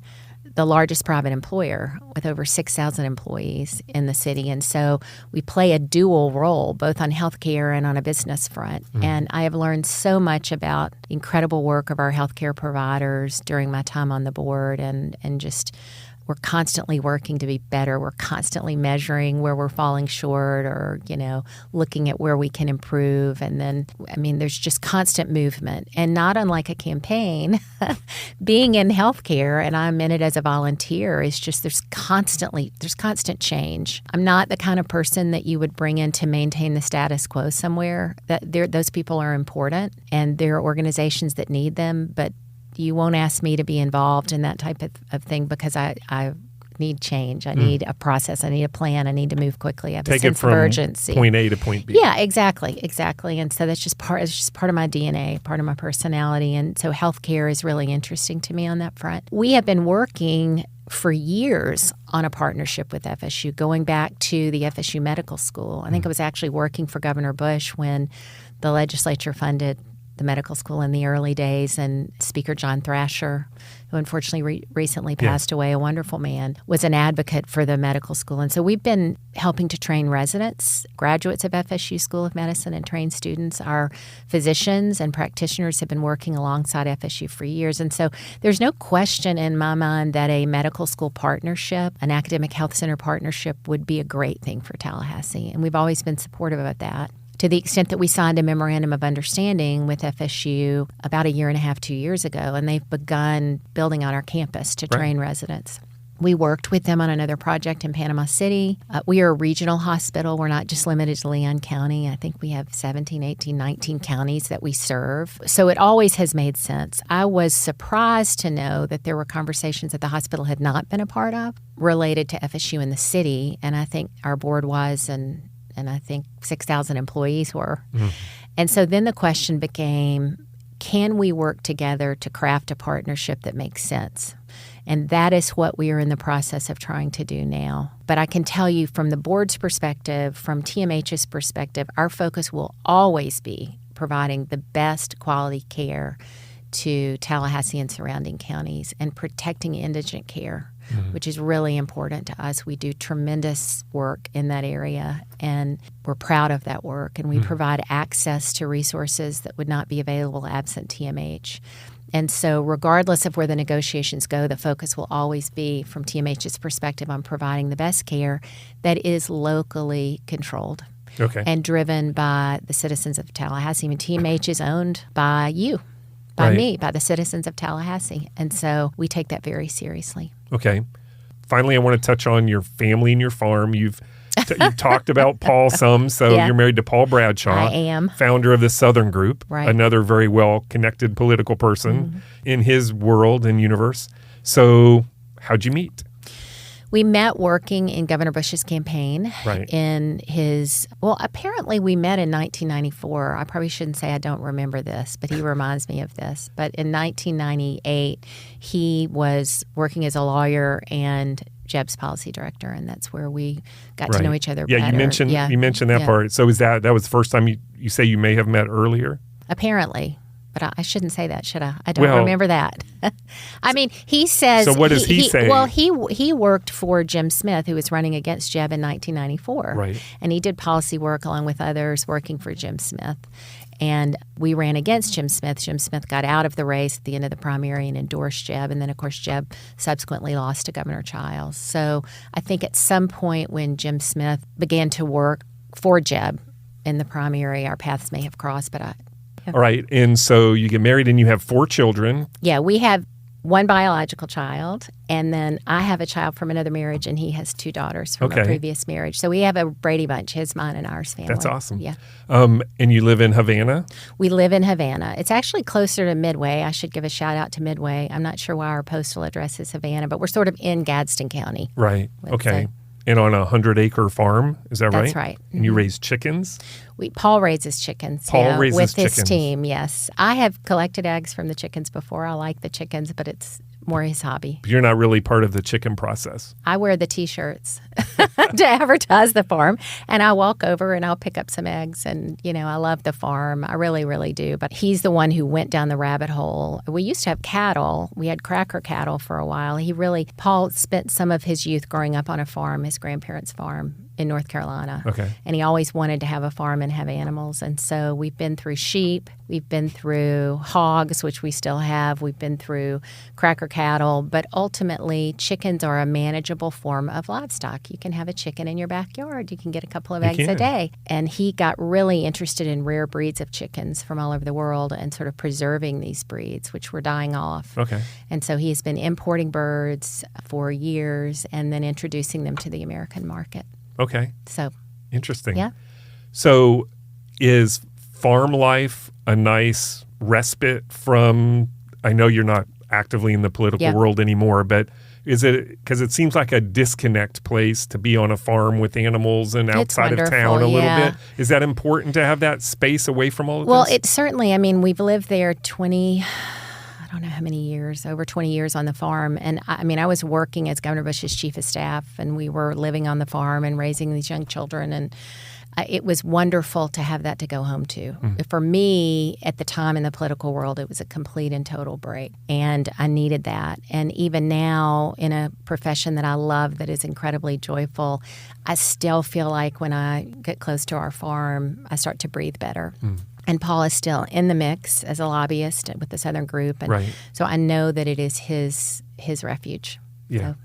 [SPEAKER 1] the largest private employer with over 6,000 employees in the city. And so we play a dual role, both on healthcare and on a business front. And I have learned so much about the incredible work of our healthcare providers during my time on the board, and just we're constantly working to be better. We're constantly measuring where we're falling short or, looking at where we can improve. And then, there's just constant movement. And not unlike a campaign, being in healthcare, and I'm in it as a volunteer, is just there's constant change. I'm not the kind of person that you would bring in to maintain the status quo somewhere. Those people are important, and there are organizations that need them, but you won't ask me to be involved in that type of thing because I need change. I need a process. I need a plan. I need to move quickly. I have a sense of urgency.
[SPEAKER 2] Point A to point B.
[SPEAKER 1] Yeah, exactly. And so it's just part of my DNA, part of my personality. And so healthcare is really interesting to me on that front. We have been working for years on a partnership with FSU, going back to the FSU Medical School. I think I was actually working for Governor Bush when the legislature funded the medical school in the early days, and Speaker John Thrasher, who unfortunately recently passed away, a wonderful man, was an advocate for the medical school. And so we've been helping to train residents, graduates of FSU School of Medicine, and train students. Our physicians and practitioners have been working alongside FSU for years. And so there's no question in my mind that a medical school partnership, an academic health center partnership, would be a great thing for Tallahassee. And we've always been supportive of that, to the extent that we signed a memorandum of understanding with FSU about 1.5 years, 2 years ago, and they've begun building on our campus to train residents. We worked with them on another project in Panama City. We are a regional hospital. We're not just limited to Leon County. I think we have 17, 18, 19 counties that we serve. So it always has made sense. I was surprised to know that there were conversations that the hospital had not been a part of related to FSU in the city, and I think our board was, and I think 6,000 employees were. And so then the question became, can we work together to craft a partnership that makes sense? And that is what we are in the process of trying to do now. But I can tell you from the board's perspective, from TMH's perspective, our focus will always be providing the best quality care to Tallahassee and surrounding counties and protecting indigent care, which is really important to us. We do tremendous work in that area, and we're proud of that work. And we provide access to resources that would not be available absent TMH. And so regardless of where the negotiations go, the focus will always be, from TMH's perspective, on providing the best care that is locally controlled and driven by the citizens of Tallahassee. I mean, TMH is owned by you. By me, by the citizens of Tallahassee. And so we take that very seriously.
[SPEAKER 2] Okay. Finally, I want to touch on your family and your farm. You've talked about Paul some, so you're married to Paul Bradshaw.
[SPEAKER 1] I am.
[SPEAKER 2] Founder of the Southern Group, another very well-connected political person in his world and universe. So how'd you meet?
[SPEAKER 1] We met working in Governor Bush's campaign in his, apparently we met in 1994. I probably shouldn't say I don't remember this, but he reminds me of this. But in 1998, he was working as a lawyer and Jeb's policy director, and that's where we got to know each other better.
[SPEAKER 2] You mentioned that part. So that was the first time you say you may have met earlier?
[SPEAKER 1] Apparently. But I shouldn't say that, should I? I don't remember that. I mean, he says...
[SPEAKER 2] So what does he say?
[SPEAKER 1] Well, he worked for Jim Smith, who was running against Jeb in 1994.
[SPEAKER 2] Right.
[SPEAKER 1] And he did policy work along with others working for Jim Smith. And we ran against Jim Smith. Jim Smith got out of the race at the end of the primary and endorsed Jeb. And then, of course, Jeb subsequently lost to Governor Childs. So I think at some point when Jim Smith began to work for Jeb in the primary, our paths may have crossed, but
[SPEAKER 2] All right. And so you get married and you have 4 children.
[SPEAKER 1] Yeah, we have one biological child, and then I have a child from another marriage, and he has 2 daughters from a previous marriage. So we have a Brady Bunch, his, mine, and ours family.
[SPEAKER 2] That's awesome.
[SPEAKER 1] Yeah.
[SPEAKER 2] And you live in Havana?
[SPEAKER 1] We live in Havana. It's actually closer to Midway. I should give a shout out to Midway. I'm not sure why our postal address is Havana, but we're sort of in Gadsden County.
[SPEAKER 2] Right. Okay. And on a 100-acre farm, is that right?
[SPEAKER 1] That's right.
[SPEAKER 2] And you raise chickens?
[SPEAKER 1] Paul raises chickens.
[SPEAKER 2] Paul raises
[SPEAKER 1] with his
[SPEAKER 2] chickens.
[SPEAKER 1] team, yes. I have collected eggs from the chickens before. I like the chickens, but it's more his hobby.
[SPEAKER 2] But you're not really part of the chicken process.
[SPEAKER 1] I wear the T-shirts to advertise the farm, and I walk over and I'll pick up some eggs. And, I love the farm. I really, really do. But he's the one who went down the rabbit hole. We used to have cattle. We had cracker cattle for a while. Paul spent some of his youth growing up on a farm, his grandparents' farm in North Carolina.
[SPEAKER 2] Okay.
[SPEAKER 1] And he always wanted to have a farm and have animals. And so we've been through sheep. We've been through hogs, which we still have. We've been through cracker cattle. But ultimately, chickens are a manageable form of livestock. You can have a chicken in your backyard. You can get a couple of eggs a day. And he got really interested in rare breeds of chickens from all over the world and sort of preserving these breeds, which were dying off.
[SPEAKER 2] Okay.
[SPEAKER 1] And so he's been importing birds for years and then introducing them to the American market.
[SPEAKER 2] Okay.
[SPEAKER 1] So
[SPEAKER 2] interesting.
[SPEAKER 1] Yeah.
[SPEAKER 2] So is farm life a nice respite from, I know you're not actively in the political world anymore, but is it, because it seems like a disconnect place to be on a farm with animals and outside of town a little bit. Is that important to have that space away from all of this?
[SPEAKER 1] Well, it certainly, we've lived there I don't know how many years, over 20 years on the farm. And I was working as Governor Bush's chief of staff, and we were living on the farm and raising these young children. And it was wonderful to have that to go home to. For me, at the time in the political world, it was a complete and total break. And I needed that. And even now, in a profession that I love, that is incredibly joyful, I still feel like when I get close to our farm, I start to breathe better. And Paul is still in the mix as a lobbyist with the Southern Group. And so I know that it is his refuge.
[SPEAKER 2] Yeah,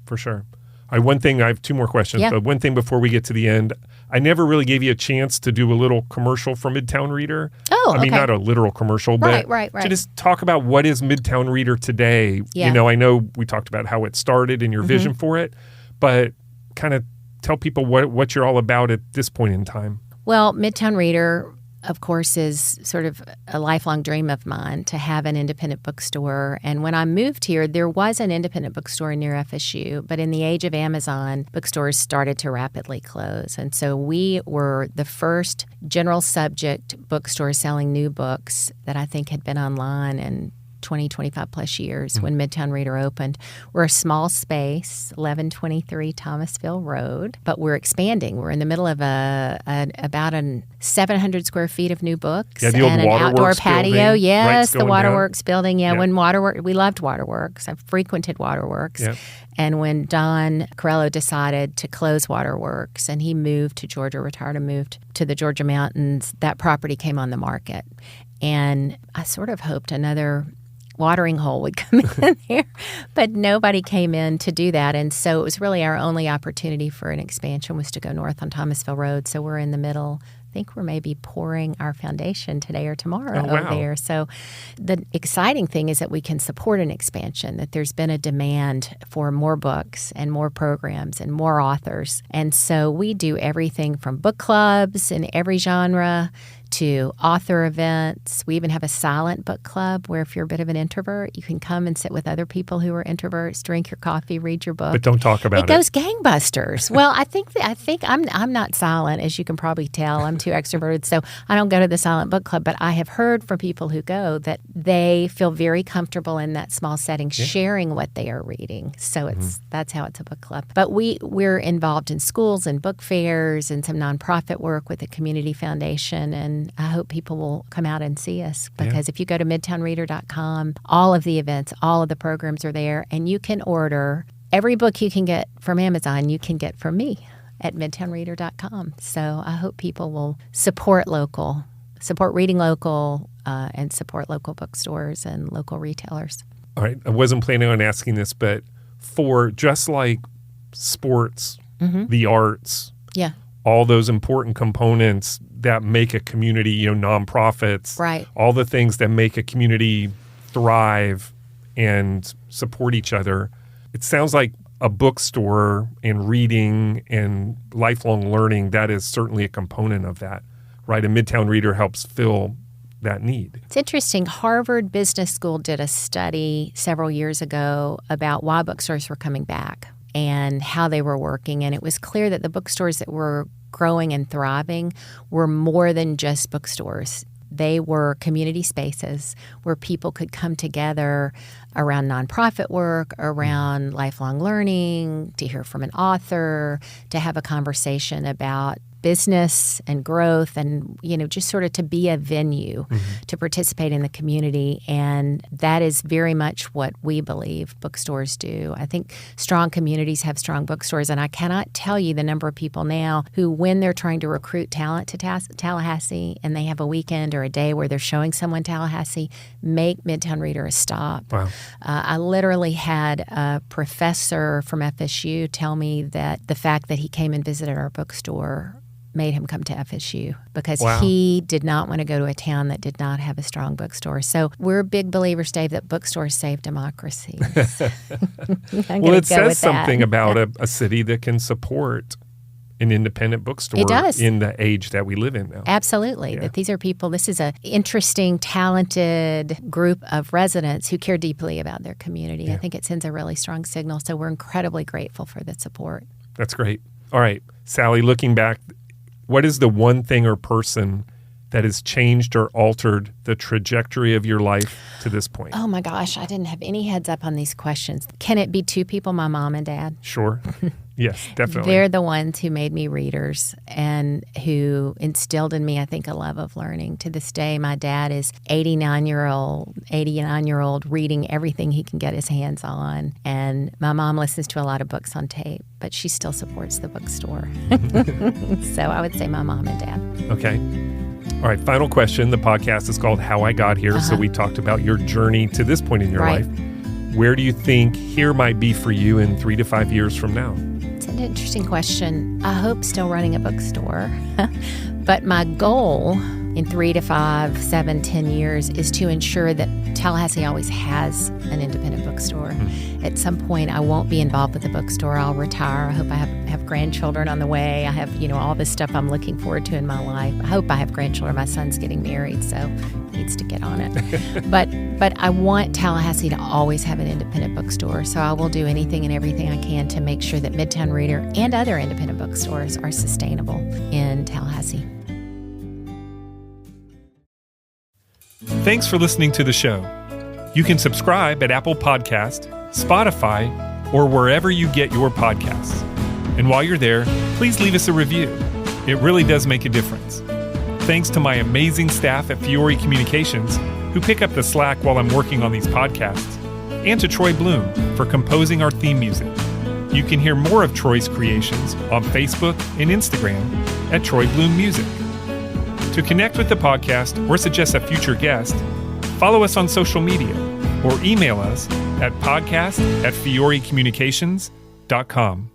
[SPEAKER 2] for sure. I have 2 more questions, but one thing before we get to the end. I never really gave you a chance to do a little commercial for Midtown Reader.
[SPEAKER 1] Oh,
[SPEAKER 2] I mean, not a literal commercial, but to just talk about what is Midtown Reader today.
[SPEAKER 1] Yeah.
[SPEAKER 2] I know we talked about how it started and your vision for it, but kind of tell people what you're all about at this point in time.
[SPEAKER 1] Well, Midtown Reader, of course, is sort of a lifelong dream of mine to have an independent bookstore. And when I moved here, there was an independent bookstore near FSU, but in the age of Amazon, bookstores started to rapidly close. And so we were the first general subject bookstore selling new books that I think had been online in 20, 25 plus years when Midtown Reader opened. We're a small space, 1123 Thomasville Road, but we're expanding. We're in the middle of about 700 square feet of new books
[SPEAKER 2] the old
[SPEAKER 1] and an outdoor patio.
[SPEAKER 2] Building,
[SPEAKER 1] yes, the Waterworks
[SPEAKER 2] down.
[SPEAKER 1] building. When we loved Waterworks. I've frequented Waterworks.
[SPEAKER 2] Yep.
[SPEAKER 1] And when Don Corello decided to close Waterworks and he moved to Georgia, retired and moved to the Georgia mountains, that property came on the market. And I sort of hoped another watering hole would come in there, but nobody came in to do that. And so it was really our only opportunity for an expansion was to go north on Thomasville Road. So we're in the middle. I think we're maybe pouring our foundation today or tomorrow over there. So the exciting thing is that we can support an expansion, that there's been a demand for more books and more programs and more authors. And so we do everything from book clubs in every genre to author events. We even have a silent book club where if you're a bit of an introvert, you can come and sit with other people who are introverts, drink your coffee, read your book.
[SPEAKER 2] But don't talk about it.
[SPEAKER 1] It goes gangbusters. Well, I think I'm not silent, as you can probably tell. I'm too extroverted, so I don't go to the silent book club. But I have heard from people who go that they feel very comfortable in that small setting, sharing what they are reading. So that's how it's a book club. But we're involved in schools and book fairs and some nonprofit work with the community foundation. And I hope people will come out and see us because if you go to midtownreader.com, all of the events, all of the programs are there, and you can order every book you can get from Amazon, you can get from me at midtownreader.com. So I hope people will support reading local, and support local bookstores and local retailers.
[SPEAKER 2] All right. I wasn't planning on asking this, but for just like sports, the arts, all those important components that make a community, nonprofits, all the things that make a community thrive, and support each other. It sounds like a bookstore and reading and lifelong learning, that is certainly a component of that, right? A Midtown Reader helps fill that need.
[SPEAKER 1] It's interesting. Harvard Business School did a study several years ago about why bookstores were coming back and how they were working. And it was clear that the bookstores that were growing and thriving were more than just bookstores. They were community spaces where people could come together around nonprofit work, around lifelong learning, to hear from an author, to have a conversation about business and growth and, just sort of to be a venue to participate in the community. And that is very much what we believe bookstores do. I think strong communities have strong bookstores. And I cannot tell you the number of people now who, when they're trying to recruit talent to Tallahassee and they have a weekend or a day where they're showing someone Tallahassee, make Midtown Reader a stop.
[SPEAKER 2] Wow.
[SPEAKER 1] I literally had a professor from FSU tell me that the fact that he came and visited our bookstore made him come to FSU because he did not want to go to a town that did not have a strong bookstore. So we're big believers, Dave, that bookstores save democracies.
[SPEAKER 2] Well, it says something about a city that can support an independent bookstore in the age that we live in now.
[SPEAKER 1] Absolutely. Yeah. That these are people, this is an interesting, talented group of residents who care deeply about their community. Yeah. I think it sends a really strong signal. So we're incredibly grateful for the support.
[SPEAKER 2] That's great. All right, Sally, looking back, what is the one thing or person that has changed or altered the trajectory of your life to this point?
[SPEAKER 1] Oh my gosh, I didn't have any heads up on these questions. Can it be two people, my mom and dad?
[SPEAKER 2] Sure. Yes, definitely.
[SPEAKER 1] They're the ones who made me readers and who instilled in me, I think, a love of learning. To this day, my dad is 89-year-old reading everything he can get his hands on. And my mom listens to a lot of books on tape, but she still supports the bookstore. So I would say my mom and dad.
[SPEAKER 2] Okay. All right, final question. The podcast is called How I Got Here. So we talked about your journey to this point in your life. Where do you think here might be for you in 3 to 5 years from now?
[SPEAKER 1] It's an interesting question. I hope still running a bookstore. But my goal in 3 to 5, 7, 10 years is to ensure that Tallahassee always has an independent bookstore. At some point, I won't be involved with the bookstore. I'll retire. I hope I have grandchildren on the way. I have, all this stuff I'm looking forward to in my life. I hope I have grandchildren. My son's getting married, so he needs to get on it. But I want Tallahassee to always have an independent bookstore, so I will do anything and everything I can to make sure that Midtown Reader and other independent bookstores are sustainable in Tallahassee.
[SPEAKER 2] Thanks for listening to the show. You can subscribe at Apple Podcast, Spotify, or wherever you get your podcasts. And while you're there, please leave us a review. It really does make a difference. Thanks to my amazing staff at Fiore Communications, who pick up the slack while I'm working on these podcasts, and to Troy Bloom for composing our theme music. You can hear more of Troy's creations on Facebook and Instagram at Troy Bloom Music. To connect with the podcast or suggest a future guest, follow us on social media or email us at podcast@fiorecommunications.com.